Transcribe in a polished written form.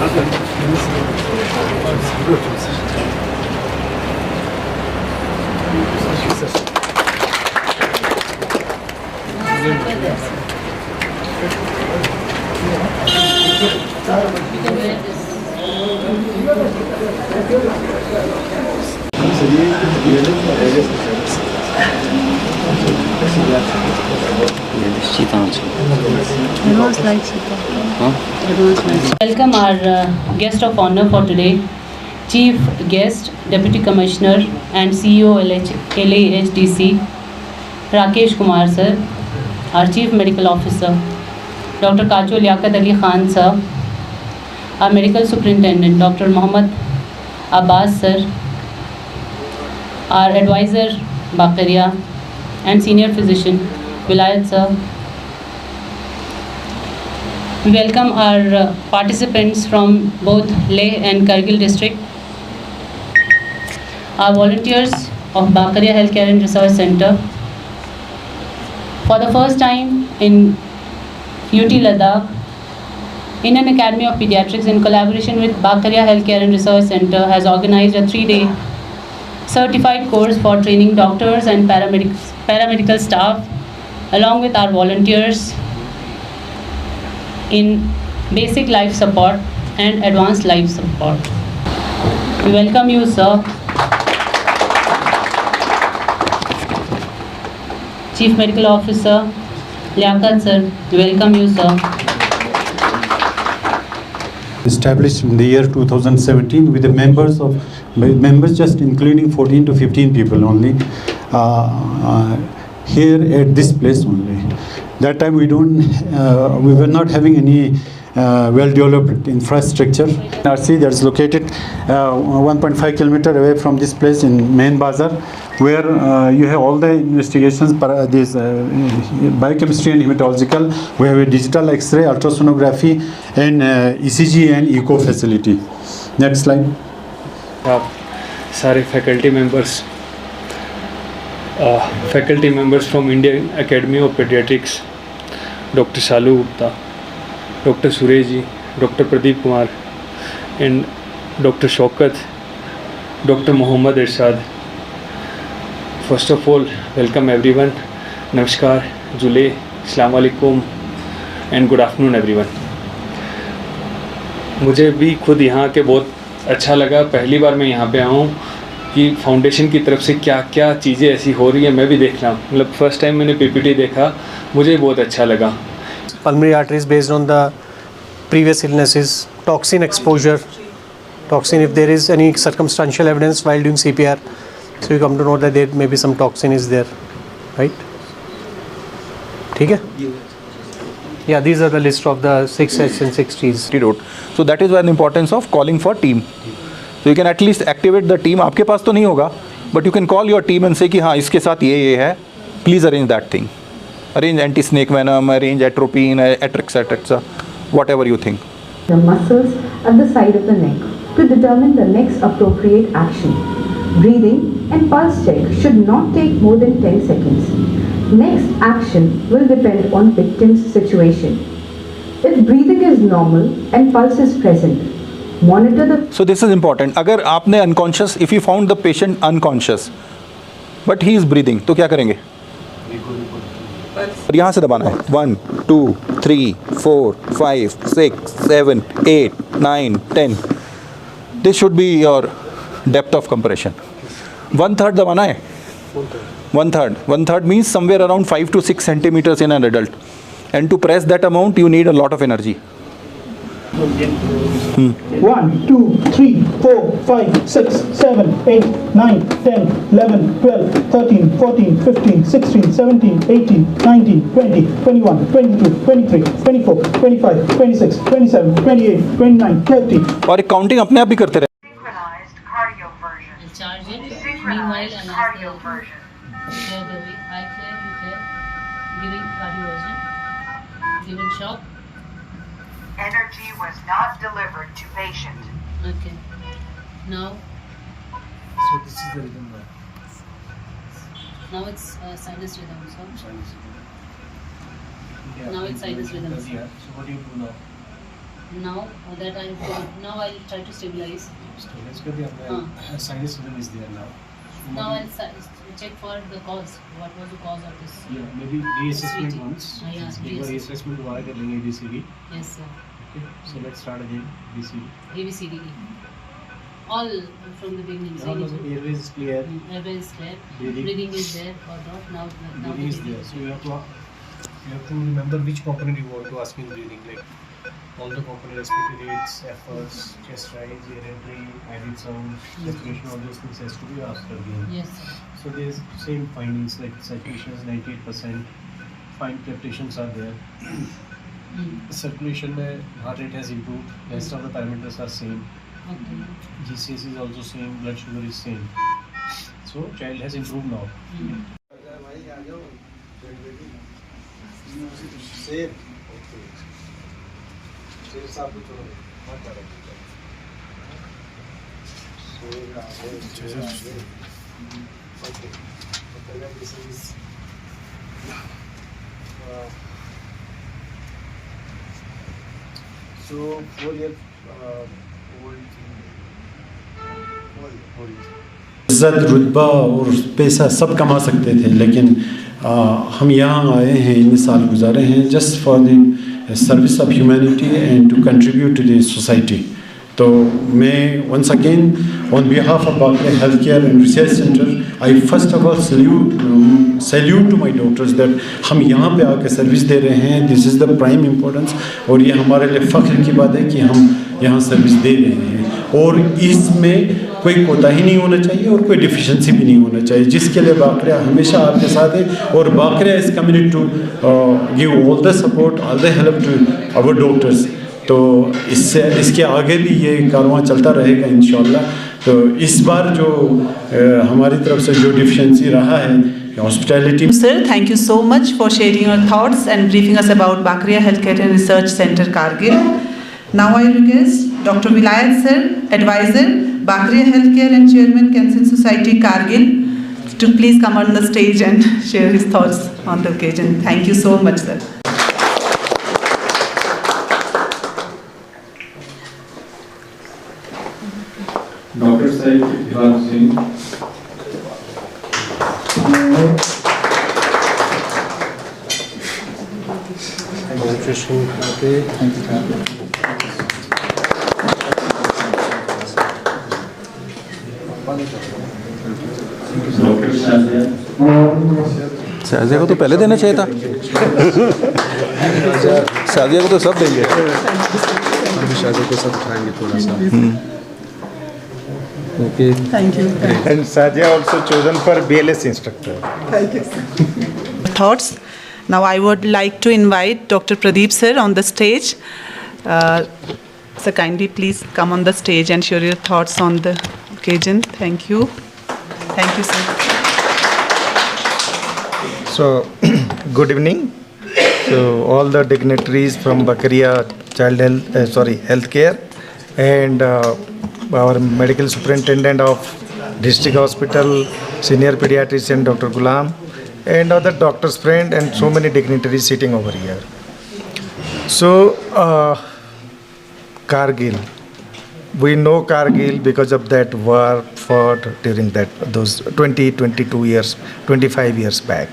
Welcome our guest of honor for today, Chief Guest, Deputy Commissioner and CEO LAHDC, Rakesh Kumar sir, our Chief Medical Officer, Dr. Kacho Liaquat Ali Khan sir, our Medical Superintendent, Dr. Mohammad Abbas sir, our Advisor Bakaria and Senior Physician Vilayat sir. We welcome our participants from both Leh and Kargil district, our volunteers of Bakaria Healthcare and Research Center. For the first time in UT Ladakh, Indian Academy of Pediatrics in collaboration with Bakaria Healthcare and Research Center has organized a 3-day certified course for training doctors and paramedical staff along with our volunteers in basic life support and advanced life support. We welcome you, sir. Chief Medical Officer Liaquat sir, we welcome you, sir. Established in the year 2017 with the members just including 14 to 15 people only here at this place only. That time we were not having any well-developed infrastructure. RC that is located 1.5 kilometer away from this place in main bazaar, where you have all the investigations, biochemistry and hematological. We have a digital X-ray, ultrasonography, and ECG and echo facility. Next slide. सारे faculty members from Indian Academy of Pediatrics, Dr. Shalu Gupta, Dr. Suresh ji, Dr. Pradeep Kumar, and Dr. Shaukat, Dr. Mohammad Irshad. First of all, welcome everyone. Namaskar, Jule, Assalamu alaikum, and good afternoon everyone. मुझे भी खुद यहाँ के बहुत अच्छा लगा. पहली बार मैं यहाँ पे आया हूँ कि फाउंडेशन की तरफ से क्या क्या चीज़ें ऐसी हो रही हैं मैं भी देख रहा हूँ. मतलब फर्स्ट टाइम मैंने पीपीटी देखा, मुझे बहुत अच्छा लगा. Pulmonary arteries based on the previous illnesses, toxin exposure, if there is any circumstantial evidence while doing CPR, so you come to know that there may be some toxin is there, right? Okay? Yeah, these are the list of the 6H and 6Ts. So that is why the importance of calling for team. So you can at least activate the team. आपके पास तो नहीं होगा, but you can call your team and say कि हाँ इसके साथ ये है. Please arrange that thing. Arrange anti-snake venom, arrange atropine, etc. Whatever you think. The muscles at the side of the neck to determine the next appropriate action. Breathing and pulse check should not take more than 10 seconds. Next action will depend on victim's situation. If breathing is normal and pulse is present, monitor the... So this is important. अगर आपने unconscious, if you found the patient unconscious, but he is breathing, तो क्या करेंगे? और यहाँ से दबाना है. 1, 2, 3, 4, 5, 6, 7, 8, 9, 10. This should be your depth of compression. 1/3 दबाना है. 1/3. 1/3 means somewhere around 5 to 6 centimeters in an adult. And to press that amount, you need a lot of energy. 1, 2, 3, 4, 5, 6, 7, 8, 9, 10, 11, 12, 13, 14, 15, 16, 17, 18, 19, 20, 21, 22, 23, 24, 25, 26, 27, 28, 29, 30. और एक काउंटिंग अपने आप भी करते रहे. Charge it. Meanwhile, another clear the way. I clear, you clear. Giving cardioversion. Giving shock. Energy was not delivered to patient. Okay. Now. So this is the rhythm. Now it's sinus rhythm. So. Now it's sinus rhythm. So what do you do now? now that now I'll try to stabilize. Sinus rhythm is there now. Now I'll check for the cause. What was the cause of this? Yeah, maybe reassessment once. Yeah, एक बार reassessment दोबारा कर लेंगे ABCD. Yes, sir. Okay, so let's start again. ABCD. ABCD. All from the beginning. Now the airways is clear. Airway is clear. Breathing. Breathing is there or not? Now Breathing is there. So you have to remember which component you want to ask in breathing, like all the components, respiratory rates, efforts, chest rise, air entry, added sound, saturation, all those things has to be asked again. Yes, sir. So there's same findings like saturation is 98%, fine fluctuations are there. Circulation, heart rate has improved, rest of the parameters are same. Okay. GCS is also same, blood sugar is same. So child has improved now. So 4 years old. इज़्ज़त रुतबा और पैसा सब कमा सकते थे, लेकिन हम यहाँ आए हैं, इतने साल गुजारे हैं just for the service of humanity and to contribute to the society. तो मैं once again on behalf of Bakaria health care and research centre I first of all salute to my doctors that हम यहाँ पे आकर service दे रहे हैं. This is the prime importance और ये हमारे लिए फ़ख्र की बात है कि हम यहाँ सर्विस दे रहे हैं और इसमें कोई कोताही नहीं होना चाहिए और कोई डिफिशेंसी भी नहीं होना चाहिए, जिसके लिए बाकरिया हमेशा आपके साथ है. और बाकरिया is committed to give all the support, all the help to our doctors. तो इसके आगे भी ये कारवां चलता रहेगा इंशाल्लाह. तो इस बार जो हमारी तरफ से जो डिफिशेंसी रहा है hospitality. Sir, thank you so much for sharing your thoughts and briefing us about Bakhria Healthcare and Research Center, Kargil. Now I request Dr. Vilayat Sir, Advisor, Bakhria Healthcare and Chairman, Cancer Society, Kargil, to please come on the stage and share his thoughts on the occasion. Thank you so much, sir. Dr. Said Ivan Singh. Shazia को तो पहले देना चाहिए था. शाजिया को तो सब देंगे. शाजिया को सब उठाएंगे थोड़ा सा. Okay. Thank you. And Sajia also chosen for BLS instructor. Thank you. Thoughts. Now I would like to invite Dr. Pradeep sir on the stage. Sir, kindly please come on the stage and share your thoughts on the occasion. Thank you. Thank you, sir. So, good evening. So, all the dignitaries from Bakhria Healthcare and our medical superintendent of district hospital, senior pediatrician Dr. Gulam, and other doctors' friend and so many dignitaries sitting over here. So, Kargil, we know Kargil because of that war fought during those 22 years, 25 years back.